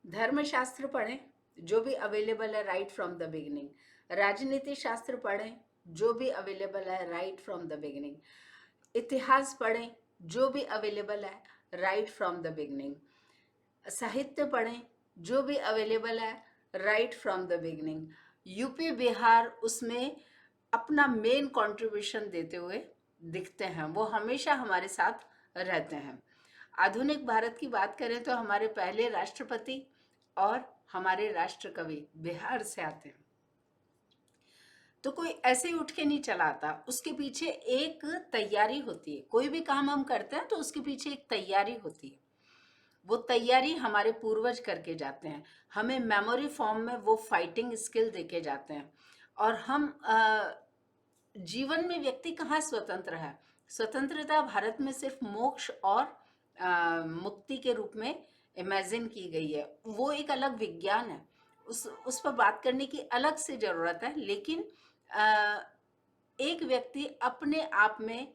धर्मशास्त्र पढ़ें, जो भी अवेलेबल है राइट फ्रॉम द बिगिनिंग। राजनीति शास्त्र पढ़ें, जो भी अवेलेबल है राइट फ्रॉम द बिगिनिंग। इतिहास पढ़ें, जो भी अवेलेबल है राइट फ्रॉम द बिगिनिंग। साहित्य पढ़ें, जो भी अवेलेबल है right from the beginning. UP Bihar उसमें अपना मेन कंट्रीब्यूशन देते हुए दिखते हैं, वो हमेशा हमारे साथ रहते हैं। आधुनिक भारत की बात करें तो हमारे पहले राष्ट्रपति और हमारे राष्ट्र कवि बिहार से आते हैं। तो कोई ऐसे ही उठ के नहीं चला आता, उसके पीछे एक तैयारी होती है। कोई भी काम हम करते हैं तो उसके पीछे एक तैयारी होती है। वो तैयारी हमारे पूर्वज करके जाते हैं, हमें मेमोरी फॉर्म में वो फाइटिंग स्किल देके जाते हैं। और हम जीवन में व्यक्ति कहाँ स्वतंत्र है? स्वतंत्रता भारत में सिर्फ मोक्ष और मुक्ति के रूप में इमेजिन की गई है। वो एक अलग विज्ञान है, उस पर बात करने की अलग से जरूरत है। लेकिन एक व्यक्ति अपने आप में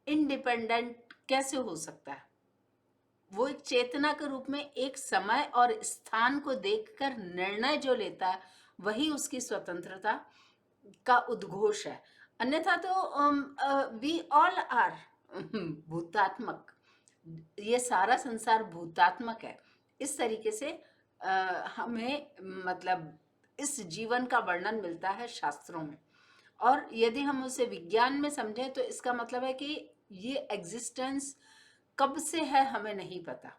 इंडिपेंडेंट कैसे हो सकता है? वो एक चेतना के रूप में एक समय और स्थान को देखकर निर्णय जो लेता है, वही उसकी स्वतंत्रता का उद्घोष है। अन्यथा तो वी ऑल आर भूतात्मक। ये सारा संसार भूतात्मक है। इस तरीके से हमें मतलब इस जीवन का वर्णन मिलता है शास्त्रों में। और यदि हम उसे विज्ञान में समझें तो इसका मतलब है कि ये एग्जिस्टेंस कब से है हमें नहीं पता,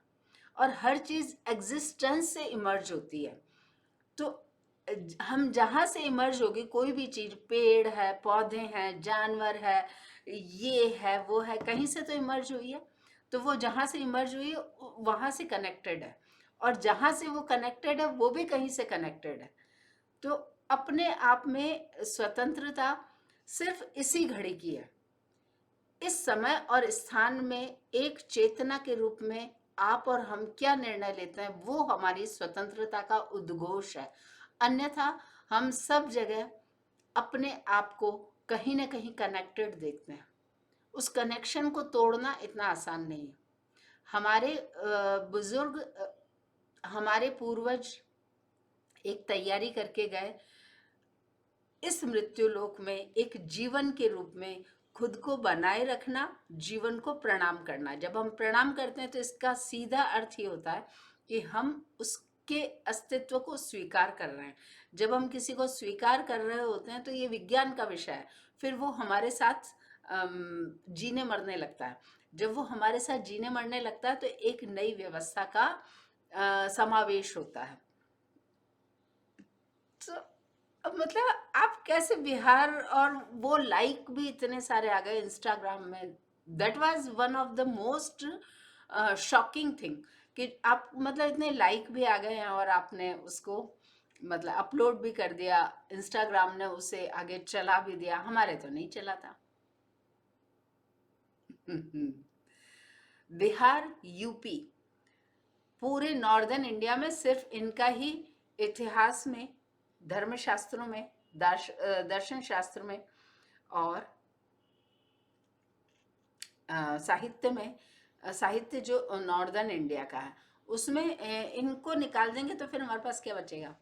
और हर चीज एग्जिस्टेंस से इमर्ज होती है। तो हम जहाँ से इमर्ज होगी, कोई भी चीज, पेड़ है, पौधे हैं, जानवर है, ये है, वो है, कहीं से तो इमर्ज हुई है। तो वो जहाँ से इमर्ज हुई वहाँ से कनेक्टेड है, और जहाँ से वो कनेक्टेड है वो भी कहीं से कनेक्टेड है। तो अपने आप में स्वतंत्रता सिर्फ इसी घड़ी की है। इस समय और स्थान में एक चेतना के रूप में आप और हम क्या निर्णय लेते हैं, वो हमारी स्वतंत्रता का उद्घोष है। अन्यथा हम सब जगह अपने आप को कहीं ना कहीं कनेक्टेड देखते हैं। उस कनेक्शन को तोड़ना इतना आसान नहीं है। हमारे बुजुर्ग, हमारे पूर्वज एक तैयारी करके गए, इस मृत्युलोक में एक जीवन के रूप में खुद को बनाए रखना, जीवन को प्रणाम करना। जब हम प्रणाम करते हैं तो इसका सीधा अर्थ ये होता है कि हम उसके अस्तित्व को स्वीकार कर रहे हैं। जब हम किसी को स्वीकार कर रहे होते हैं तो ये विज्ञान का विषय है, फिर वो हमारे साथ जीने मरने लगता है। जब वो हमारे साथ जीने मरने लगता है तो एक नई व्यवस्था का समावेश होता है। तो अब मतलब आप कैसे बिहार, और वो लाइक भी इतने सारे आ गए इंस्टाग्राम में। That was one of the most shocking thing कि आप मतलब इतने लाइक भी आ गए हैं और आपने उसको मतलब अपलोड भी कर दिया, इंस्टाग्राम ने उसे आगे चला भी दिया, हमारे तो नहीं चला था। बिहार, यूपी, पूरे नॉर्दर्न इंडिया में सिर्फ इनका ही इतिहास में, धर्मशास्त्रों में, दर्शन शास्त्र में और साहित्य में, साहित्य जो नॉर्दर्न इंडिया का है उसमें इनको निकाल देंगे तो फिर हमारे पास क्या बचेगा?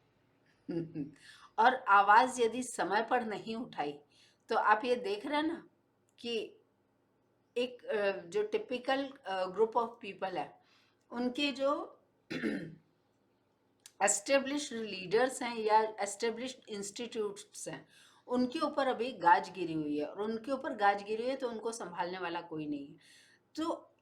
और आवाज यदि समय पर नहीं उठाई तो आप ये देख रहे हैं ना कि एक जो टिपिकल ग्रुप ऑफ पीपल है, उनके जो एस्टेब्लिश्ड लीडर्स हैं या एस्टेब्लिश्ड इंस्टीट्यूट्स हैं, उनके ऊपर अभी गाज गिरी हुई है, और उनके ऊपर गाज गिरी हुई है तो उनको संभालने वाला कोई नहीं है। तो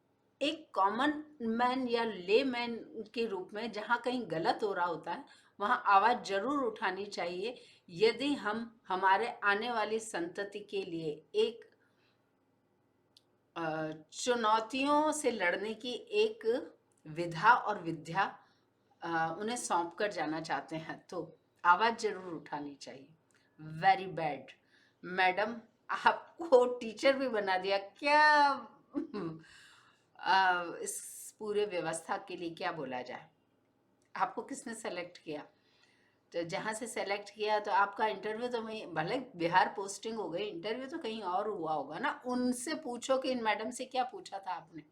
एक कॉमन मैन या ले मैन के रूप में जहाँ कहीं गलत हो रहा होता है वहाँ आवाज़ जरूर उठानी चाहिए, यदि हम हमारे आने वाली संतति के लिए एक चुनौतियों से लड़ने की एक विधा और विद्या उन्हें सौंप कर जाना चाहते हैं तो आवाज जरूर उठानी चाहिए। वेरी बैड मैडम, आपको टीचर भी बना दिया क्या? इस पूरे व्यवस्था के लिए क्या बोला जाए? आपको किसने सेलेक्ट किया? तो जहाँ से सेलेक्ट किया तो आपका इंटरव्यू तो वहीं, भले बिहार पोस्टिंग हो गई, इंटरव्यू तो कहीं और हुआ होगा ना। उनसे पूछो कि इन मैडम से क्या पूछा था आपने।